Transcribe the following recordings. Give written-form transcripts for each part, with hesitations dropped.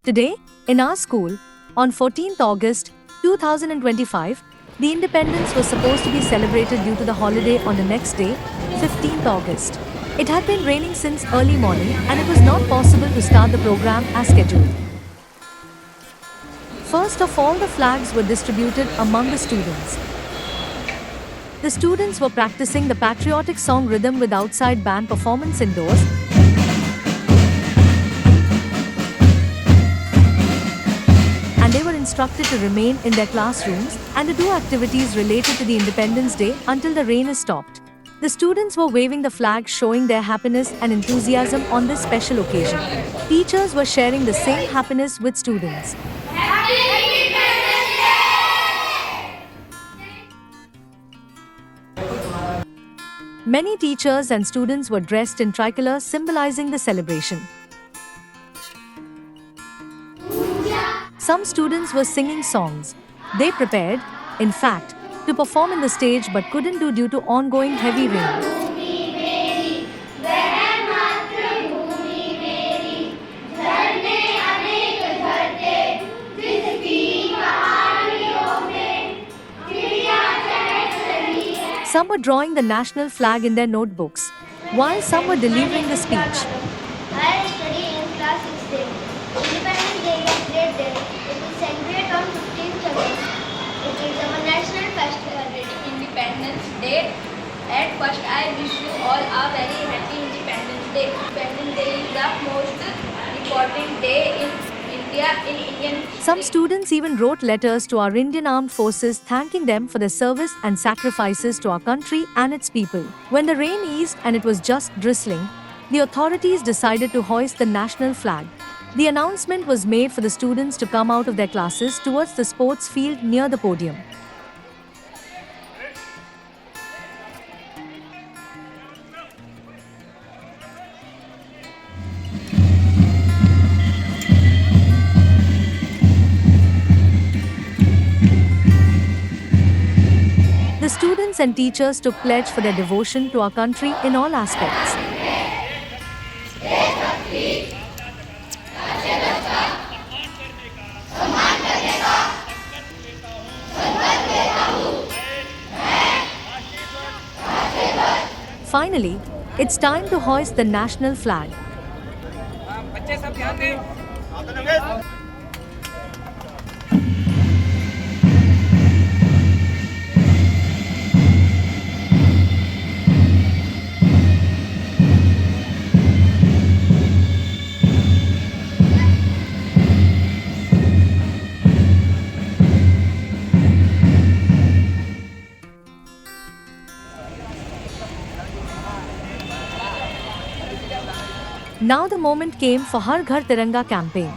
Today, in our school, on 14th August 2025, the independence was supposed to be celebrated due to the holiday on the next day, 15th August. It had been raining since early morning and it was not possible to start the program as scheduled. First of all, the flags were distributed among the students. The students were practicing the patriotic song rhythm with outside band performance indoors. And they were instructed to remain in their classrooms and to do activities related to the Independence Day until the rain is stopped. The students were waving the flag, showing their happiness and enthusiasm on this special occasion. Teachers were sharing the same happiness with students. Many teachers and students were dressed in tricolor, symbolizing the celebration. Some students were singing songs. They prepared, in fact, to perform in the stage but couldn't do due to ongoing heavy rain. Some were drawing the national flag in their notebooks, while some were delivering the speech. I study in class 6th. Independence Day is a great day. It will celebrate on 15th August. It is our national festival. Independence Day. At first, I wish you all a very happy Independence Day. Independence Day is the most important day in India, in Indian history. Some students even wrote letters to our Indian Armed Forces thanking them for their service and sacrifices to our country and its people. When the rain eased and it was just drizzling, the authorities decided to hoist the national flag. The announcement was made for the students to come out of their classes towards the sports field near the podium. The students and teachers took pledge for their devotion to our country in all aspects. Finally, it's time to hoist the national flag. Now the moment came for Har Ghar Tiranga campaign.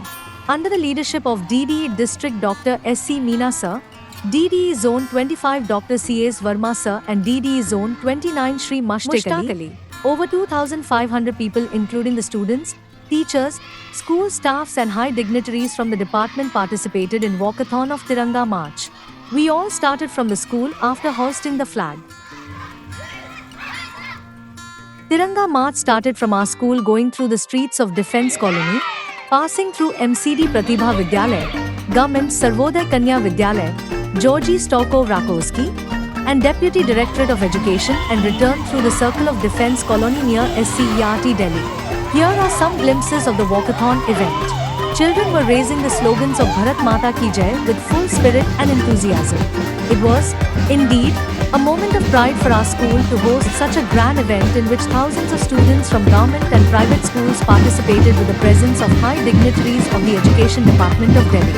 Under the leadership of DDE District Dr. S.C. Meena Sir, DDE Zone 25 Dr. C.S. Verma Sir and DDE Zone 29 Shri Mushtaq Ali, over 2,500 people including the students, teachers, school staffs and high dignitaries from the department participated in Walkathon of Tiranga March. We all started from the school after hoisting the flag. Tiranga March started from our school going through the streets of Defence Colony, passing through MCD Pratibha Vidyalaya, Government Sarvodaya Kanya Vidyalaya, Georgy Stokov Rakowski, and Deputy Directorate of Education and returned through the Circle of Defence Colony near SCERT Delhi. Here are some glimpses of the walkathon event. Children were raising the slogans of Bharat Mata Ki Jai with full spirit and enthusiasm. It was, indeed, a moment of pride for our school to host such a grand event in which thousands of students from government and private schools participated with the presence of high dignitaries of the Education Department of Delhi.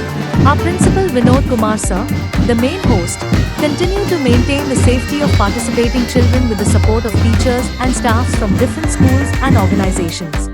Our principal Vinod Kumar Sir, the main host, continued to maintain the safety of participating children with the support of teachers and staffs from different schools and organizations.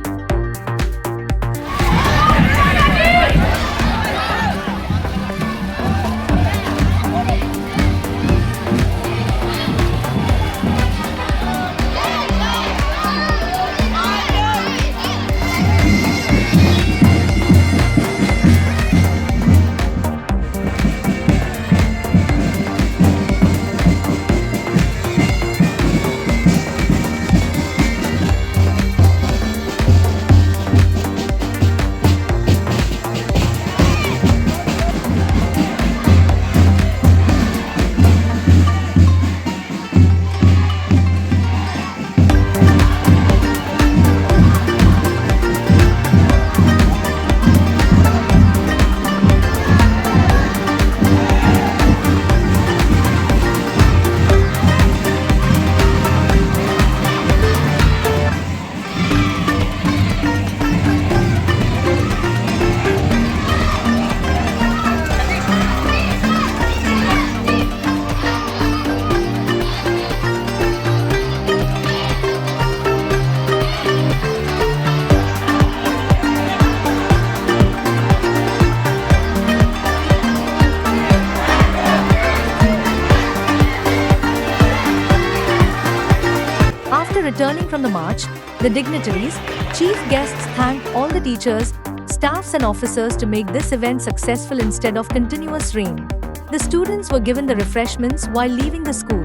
returning from the march, the dignitaries, chief guests thanked all the teachers, staffs and officers to make this event successful instead of continuous rain. The students were given the refreshments while leaving the school.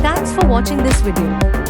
Thanks for watching this video.